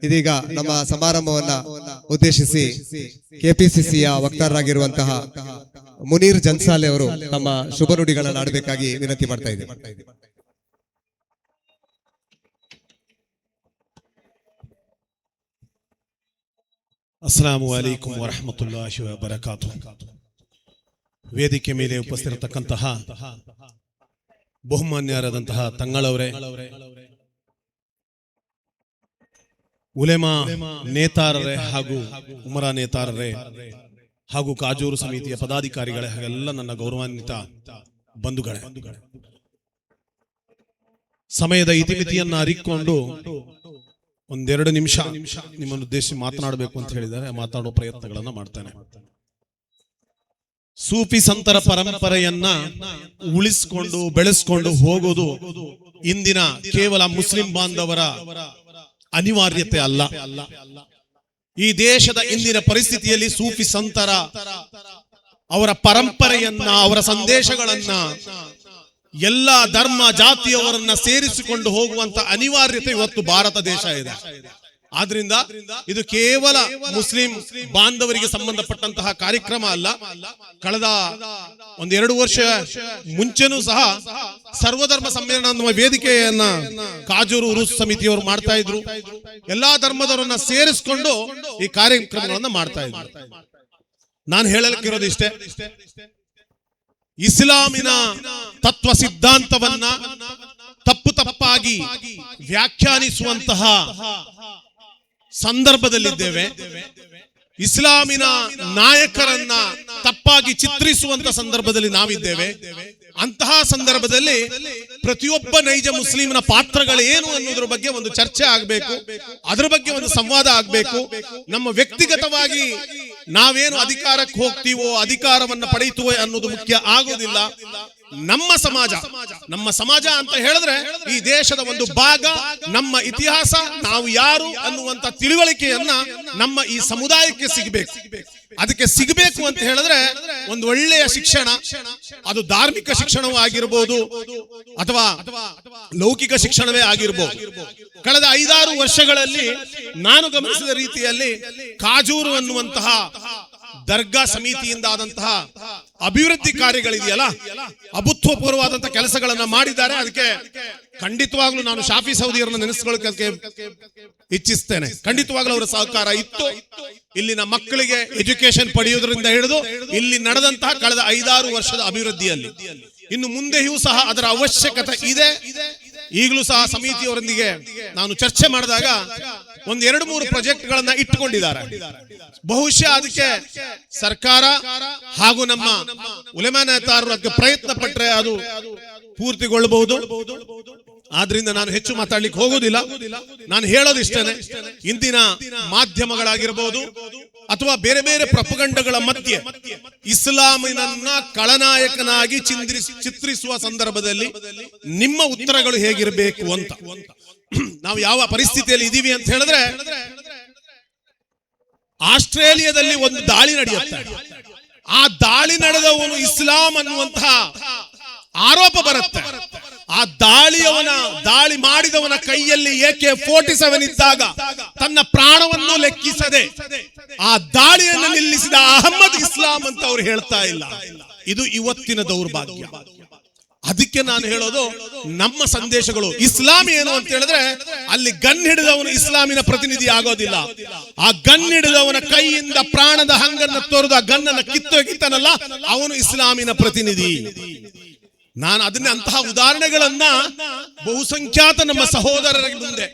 ಇದೀಗ ನಮ್ಮ ಸಮಾರಂಭವನ್ನ ಉದ್ದೇಶಿಸಿ ಕೆಪಿಸಿಸಿಯ ವಕ್ತಾರರಾಗಿರುವಂತಹ ಮುನೀರ್ ಜನ್ಸಾಲೆ ಅವರು ತಮ್ಮ ಶುಭ ನುಡಿಗಳನ್ನು ಆಡಬೇಕಾಗಿ ವಿನಂತಿ ಮಾಡ್ತಾ ಇದ್ದೇವೆ. ಅಸ್ಸಲಾಮು ಅಲೈಕುಂ ವರಹಮತುಲ್ಲಾಹಿ ವಬರಕಾತುಹು. ವೇದಿಕೆ ಮೇಲೆ ಉಪಸ್ಥಿರತಕ್ಕಂತಹ ಬಹುಮಾನ್ಯರಾದಂತಹ ತಂಗಳವರೇ, ಉಲೆಮಾ ನೇತಾರರೇ ಹಾಗೂ ಉಮರಾ ನೇತಾರರೇ ಹಾಗೂ ಕಾಜೂರು ಸಮಿತಿಯ ಪದಾಧಿಕಾರಿಗಳೇ ಹಾಗೆಲ್ಲ ನನ್ನ ಗೌರವಾನ್ವಿತ ಬಂಧುಗಳೇ, ಸಮಯದ ಇತಿಮಿತಿಯನ್ನ ಅರಿಕೊಂಡು ಒಂದೆರಡು ನಿಮಿಷ ನಿಮ್ಮನ್ನು ಉದ್ದೇಶಿಸಿ ಮಾತನಾಡಬೇಕು ಅಂತ ಹೇಳಿದರೆ ಮಾತಾಡುವ ಪ್ರಯತ್ನಗಳನ್ನ ಮಾಡ್ತಾನೆ. ಸೂಫಿ ಸಂತರ ಪರಂಪರೆಯನ್ನ ಉಳಿಸಿಕೊಂಡು ಬೆಳೆಸಿಕೊಂಡು ಹೋಗೋದು ಇಂದಿನ ಕೇವಲ ಮುಸ್ಲಿಂ ಬಾಂಧವರ ಅನಿವಾರ್ಯತೆ ಅಲ್ಲ. ಈ ದೇಶದ ಇಂದಿನ ಪರಿಸ್ಥಿತಿಯಲ್ಲಿ ಸೂಫಿ ಸಂತರ ಅವರ ಪರಂಪರೆಯನ್ನ, ಅವರ ಸಂದೇಶಗಳನ್ನ ಎಲ್ಲ ಧರ್ಮ ಜಾತಿಯವರನ್ನ ಸೇರಿಸಿಕೊಂಡು ಹೋಗುವಂತ ಅನಿವಾರ್ಯತೆ ಇವತ್ತು ಭಾರತ ದೇಶ ಇದೆ. ಆದ್ರಿಂದ ಇದು ಕೇವಲ ಮುಸ್ಲಿಂ ಬಾಂಧವರಿಗೆ ಸಂಬಂಧಪಟ್ಟಂತಹ ಕಾರ್ಯಕ್ರಮ ಅಲ್ಲ. ಕಳೆದ ಒಂದೆರಡು ವರ್ಷ ಮುಂಚೆನೂ ಸಹ ಸರ್ವಧರ್ಮ ಸಮ್ಮೇಳನ ನಮ್ಮ ವೇದಿಕೆಯನ್ನ ಕಾಜೂರು ಉರುಸ್ ಸಮಿತಿಯವರು ಮಾಡ್ತಾ ಇದ್ರು. ಎಲ್ಲಾ ಧರ್ಮದವರನ್ನ ಸೇರಿಸಿಕೊಂಡು ಈ ಕಾರ್ಯಕ್ರಮಗಳನ್ನ ಮಾಡ್ತಾ ಇದ್ರು. ನಾನು ಹೇಳಲಿಕ್ಕಿರೋದು ಇಷ್ಟೇ, ಇಸ್ಲಾಮಿನ ತತ್ವ ಸಿದ್ಧಾಂತವನ್ನ ತಪ್ಪಾಗಿ ವ್ಯಾಖ್ಯಾನಿಸುವಂತಹ ಸಂದರ್ಭದಲ್ಲಿದ್ದೇವೆ. ಇಸ್ಲಾಮಿನ ನಾಯಕರನ್ನ ತಪ್ಪಾಗಿ ಚಿತ್ರಿಸುವಂತ ಸಂದರ್ಭದಲ್ಲಿ ನಾವಿದ್ದೇವೆ. ಅಂತಹ ಸಂದರ್ಭದಲ್ಲಿ ಪ್ರತಿಯೊಬ್ಬ ನೈಜ ಮುಸ್ಲಿಮನ ಪಾತ್ರಗಳೇನು ಅನ್ನೋದ್ರ ಬಗ್ಗೆ ಒಂದು ಚರ್ಚೆ ಆಗಬೇಕು, ಅದರ ಬಗ್ಗೆ ಒಂದು ಸಂವಾದ ಆಗಬೇಕು. ನಮ್ಮ ವ್ಯಕ್ತಿಗತವಾಗಿ ನಾವೇನು ಅಧಿಕಾರಕ್ಕೆ ಹೋಗ್ತೀವೋ, ಅಧಿಕಾರವನ್ನ ಪಡೆಯುತ್ತೋ ಅನ್ನೋದು ಮುಖ್ಯ ಆಗೋದಿಲ್ಲ. ನಮ್ಮ ಸಮಾಜ ಅಂತ ಹೇಳಿದ್ರೆ ಈ ದೇಶದ ಒಂದು ಭಾಗ, ನಮ್ಮ ಇತಿಹಾಸ, ನಾವು ಯಾರು ಅನ್ನುವಂತ ತಿಳುವಳಿಕೆಯನ್ನ ನಮ್ಮ ಈ ಸಮುದಾಯಕ್ಕೆ ಸಿಗಬೇಕು. ಅದಕ್ಕೆ ಸಿಗಬೇಕು ಅಂತ ಹೇಳಿದ್ರೆ ಒಂದು ಒಳ್ಳೆಯ ಶಿಕ್ಷಣ, ಅದು ಧಾರ್ಮಿಕ ಶಿಕ್ಷಣವೂ ಆಗಿರ್ಬೋದು ಅಥವಾ ಲೌಕಿಕ ಶಿಕ್ಷಣವೇ ಆಗಿರ್ಬೋದು. ಕಳೆದ 5-6 ವರ್ಷಗಳಲ್ಲಿ ನಾನು ಗಮನಿಸಿದ ರೀತಿಯಲ್ಲಿ ಕಾಜೂರು ಅನ್ನುವಂತಹ ದರ್ಗಾ ಸಮಿತಿಯಿಂದ ಆದಂತಹ ಅಭಿವೃದ್ಧಿ ಕಾರ್ಯಗಳಿದೆಯಲ್ಲ, ಅಭೂತಪೂರ್ವವಾದಂತಹ ಕೆಲಸಗಳನ್ನ ಮಾಡಿದ್ದಾರೆ. ಅದಕ್ಕೆ ಖಂಡಿತವಾಗ್ಲೂ ನಾನು ಶಾಫಿ ಸೌದಿಯವರನ್ನ ನೆನೆಸ್ಕೊಳ್ಳೋಕೆ ಇಚ್ಛಿಸ್ತೇನೆ. ಖಂಡಿತವಾಗ್ಲೂ ಅವರ ಸಹಕಾರ ಇತ್ತು. ಇಲ್ಲಿನ ಮಕ್ಕಳಿಗೆ ಎಜುಕೇಶನ್ ಪಡೆಯುವುದರಿಂದ ಹಿಡಿದು ಇಲ್ಲಿ ನಡೆದಂತಹ ಕಳೆದ 5-6 ವರ್ಷದ ಅಭಿವೃದ್ಧಿಯಲ್ಲಿ ಇನ್ನು ಮುಂದೆಯೂ ಸಹ ಅದರ ಅವಶ್ಯಕತೆ ಇದೆ. ಈಗಲೂ ಸಹ ಸಮಿತಿಯವರೊಂದಿಗೆ ನಾನು ಚರ್ಚೆ ಮಾಡಿದಾಗ 1-2-3 ಪ್ರಾಜೆಕ್ಟ್ ಗಳನ್ನ ಇಟ್ಟುಕೊಂಡಿದ್ದಾರೆ. ಬಹುಶಃ ಅದಕ್ಕೆ ಸರ್ಕಾರ ಹಾಗೂ ನಮ್ಮ ಉಲೆಮಾ ನೇತಾರರು ಅದಕ್ಕೆ ಪ್ರಯತ್ನ ಪಟ್ಟರೆ ಅದು ಪೂರ್ತಿಗೊಳ್ಳಬಹುದು. ಆದ್ರಿಂದ ನಾನು ಹೆಚ್ಚು ಮಾತಾಡ್ಲಿಕ್ಕೆ ಹೋಗೋದಿಲ್ಲ. ನಾನು ಹೇಳೋದಿಷ್ಟೇನೆ, ಇಂದಿನ ಮಾಧ್ಯಮಗಳಾಗಿರ್ಬೋದು ಅಥವಾ ಬೇರೆ ಬೇರೆ ಪ್ರಪಗಂಡಗಳ ಮಧ್ಯೆ ಇಸ್ಲಾಮಿನನ್ನ ಖಳನಾಯಕನಾಗಿ ಚಿತ್ರಿಸುವ ಸಂದರ್ಭದಲ್ಲಿ ನಿಮ್ಮ ಉತ್ತರಗಳು ಹೇಗಿರಬೇಕು ಅಂತ, ನಾವು ಯಾವ ಪರಿಸ್ಥಿತಿಯಲ್ಲಿ ಇದೀವಿ ಅಂತ ಹೇಳಿದ್ರೆ, ಆಸ್ಟ್ರೇಲಿಯಾದಲ್ಲಿ ಒಂದು ದಾಳಿ ನಡೆಯುತ್ತೆ. ಆ ದಾಳಿ ನಡೆದವನು ಇಸ್ಲಾಂ ಅನ್ನುವಂತಹ ಆರೋಪ ಬರುತ್ತೆ. ಆ ದಾಳಿ ಮಾಡಿದವನ ಕೈಯಲ್ಲಿ AK-47 ಇದ್ದಾಗ ತನ್ನ ಪ್ರಾಣವನ್ನು ಲೆಕ್ಕಿಸದೆ ಆ ದಾಳಿಯನ್ನು ನಿಲ್ಲಿಸಿದ ಅಹಮ್ಮದ್ ಇಸ್ಲಾಂ ಅಂತ ಅವ್ರು ಹೇಳ್ತಾ ಇಲ್ಲ. ಇದು ಇವತ್ತಿನ ದೌರ್ಭಾಗ್ಯ. ಅದಕ್ಕೆ ನಾನು ಹೇಳೋದು, ನಮ್ಮ ಸಂದೇಶಗಳು ಇಸ್ಲಾಂ ಏನು ಅಂತ ಹೇಳಿದ್ರೆ ಅಲ್ಲಿ ಗನ್ ಹಿಡಿದವನು ಇಸ್ಲಾಮಿನ ಪ್ರತಿನಿಧಿ ಆಗೋದಿಲ್ಲ. ಆ ಗನ್ ಹಿಡಿದವನ ಕೈಯಿಂದ ಪ್ರಾಣದ ಹಂಗನ್ನ ತೋರಿದ ಆ ಗನ್ನನ್ನು ಕಿತ್ತೋಗಿತ್ತಾನಲ್ಲ, ಅವನು ಇಸ್ಲಾಮಿನ ಪ್ರತಿನಿಧಿ. ನಾನು ಅದನ್ನೇ ಅಂತಹ ಉದಾಹರಣೆಗಳನ್ನ ಬಹುಸಂಖ್ಯಾತ ನಮ್ಮ ಸಹೋದರರ ಮುಂದೆ,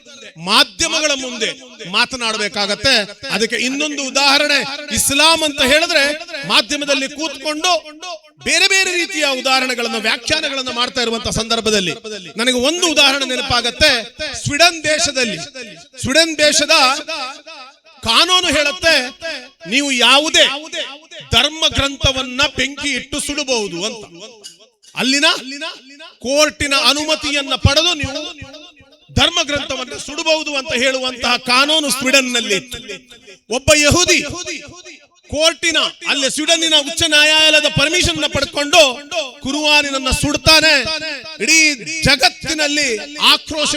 ಮಾಧ್ಯಮಗಳ ಮುಂದೆ ಮಾತನಾಡಬೇಕಾಗತ್ತೆ. ಅದಕ್ಕೆ ಇನ್ನೊಂದು ಉದಾಹರಣೆ, ಇಸ್ಲಾಂ ಅಂತ ಹೇಳಿದ್ರೆ ಮಾಧ್ಯಮದಲ್ಲಿ ಕೂತ್ಕೊಂಡು ಬೇರೆ ಬೇರೆ ರೀತಿಯ ಉದಾಹರಣೆಗಳನ್ನ, ವ್ಯಾಖ್ಯಾನಗಳನ್ನ ಮಾಡ್ತಾ ಇರುವಂತಹ ಸಂದರ್ಭದಲ್ಲಿ ನನಗೆ ಒಂದು ಉದಾಹರಣೆ ನೆನಪಾಗತ್ತೆ. ಸ್ವೀಡನ್ ದೇಶದ ಕಾನೂನು ಹೇಳುತ್ತೆ, ನೀವು ಯಾವುದೇ ಧರ್ಮ ಗ್ರಂಥವನ್ನ ಬೆಂಕಿ ಇಟ್ಟು ಸುಡಬಹುದು ಅಂತ. ಅಲ್ಲಿನ ಕೋರ್ಟಿನ ಅನುಮತಿಯನ್ನ ಪಡೆದು ನೀವು ಧರ್ಮ ಗ್ರಂಥವನ್ನು ಸುಡಬಹುದು ಅಂತ ಹೇಳುವಂತಹ ಕಾನೂನು ಸ್ವೀಡನ್ ನಲ್ಲಿ. ಒಬ್ಬ ಯಹೂದಿ ಕೋರ್ಟಿನ ಅಲ್ಲಿ ಸ್ವೀಡನ್ನಿನ ಉಚ್ಚ ನ್ಯಾಯಾಲಯದ ಪರ್ಮಿಷನ್ ಪಡೆದುಕೊಂಡು ಕುರುವಾನಿನನ್ನ ಸುಡ್ತಾನೆ. ಇಡೀ ಜಗತ್ತಿನಲ್ಲಿ ಆಕ್ರೋಶ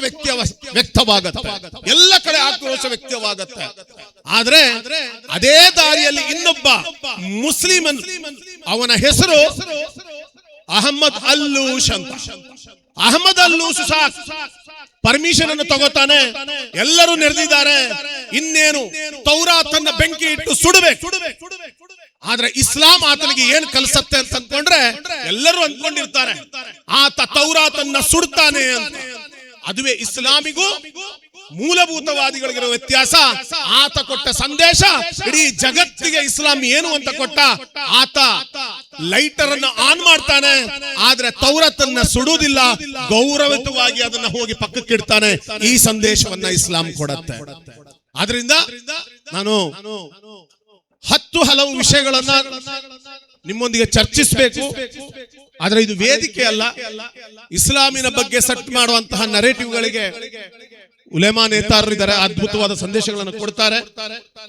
ವ್ಯಕ್ತವಾಗುತ್ತೆ, ಎಲ್ಲ ಕಡೆ ಆಕ್ರೋಶ ವ್ಯಕ್ತವಾಗುತ್ತೆ. ಆದ್ರೆ ಅದೇ ದಾರಿಯಲ್ಲಿ ಇನ್ನೊಬ್ಬ ಮುಸ್ಲಿಮನ್, ಅವನ ಹೆಸರು ಅಹಮ್ಮದ್ ಅಲ್ಲೂಶ್ ಅಂತ. ಅಹಮ್ಮದ್ ಅಲ್ಲೂಶ್ ಸಹ ಪರ್ಮಿಷನ್ ಅನ್ನು ತಗೋತಾನೆ. ಎಲ್ಲರೂ ನೆರೆದಿದ್ದಾರೆ, ಇನ್ನೇನು ತೌರಾತನ್ನ ಬೆಂಕಿ ಇಟ್ಟು ಸುಡಬೇಕು. ಆದ್ರೆ ಇಸ್ಲಾಂ ಆತನಿಗೆ ಏನ್ ಕಲಿಸತ್ತೆ ಅಂತ ಅನ್ಕೊಂಡ್ರೆ ಎಲ್ಲರೂ ಅನ್ಕೊಂಡಿರ್ತಾರೆ ಆತ ತೌರಾತನ್ನ ಸುಡ್ತಾನೆ ಅಂತ. ಅದುವೇ ಇಸ್ಲಾಮಿಗೂ ಮೂಲಭೂತವಾದಿಗಳಿಗಿರೋ ವ್ಯತ್ಯಾಸ. ಆತ ಕೊಟ್ಟ ಸಂದೇಶ ಇಡೀ ಜಗತ್ತಿಗೆ ಇಸ್ಲಾಂ ಏನು ಅಂತ ಕೊಟ್ಟ. ಆತ ಲೈಟರ್ ಅನ್ನು ಆನ್ ಮಾಡ್ತಾನೆ, ಆದ್ರೆ ತೌರತನ್ನ ಸುಡುವುದಿಲ್ಲ, ಗೌರವಯುತವಾಗಿ ಅದನ್ನ ಹೋಗಿ ಪಕ್ಕಕ್ಕೆ ಇಡ್ತಾನೆ. ಈ ಸಂದೇಶವನ್ನ ಇಸ್ಲಾಂ ಕೊಡುತ್ತೆ. ಆದ್ರಿಂದ ನಾನು 10 ಹಲವು ವಿಷಯಗಳನ್ನ ನಿಮ್ಮೊಂದಿಗೆ ಚರ್ಚಿಸಬೇಕು. ಆದ್ರೆ ಇದು ವೇದಿಕೆ ಅಲ್ಲ. ಇಸ್ಲಾಮಿನ ಬಗ್ಗೆ ಸೆಟ್ ಮಾಡುವಂತಹ ನರೇಟಿವ್ಗಳಿಗೆ ಉಲೇಮಾ ನೇತಾರರಿದ್ದಾರೆ, ಅದ್ಭುತವಾದ ಸಂದೇಶಗಳನ್ನು ಕೊಡ್ತಾರೆ.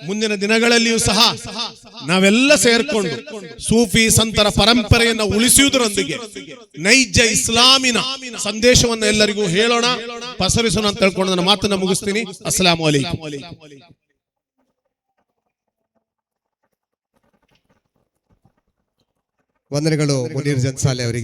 ಮುಂದಿನ ದಿನಗಳಲ್ಲಿಯೂ ಸಹ ನಾವೆಲ್ಲ ಸೇರ್ಕೊಂಡು ಸೂಫಿ ಸಂತರ ಪರಂಪರೆಯನ್ನು ಉಳಿಸುವುದರೊಂದಿಗೆ ನೈಜ ಇಸ್ಲಾಮಿನ ಸಂದೇಶವನ್ನು ಎಲ್ಲರಿಗೂ ಹೇಳೋಣ, ಪಸರಿಸೋಣ ಅಂತ ಹೇಳ್ಕೊಂಡು ನನ್ನ ಮಾತನ್ನ ಮುಗಿಸ್ತೀನಿ. ಅಸ್ಸಲಾಮು ಅಲೈಕುಂ. ವಂದನೆಗಳು ಮುನೀರ್ ಜನ್ಸಾಲೆ ಅವರಿಗೆ.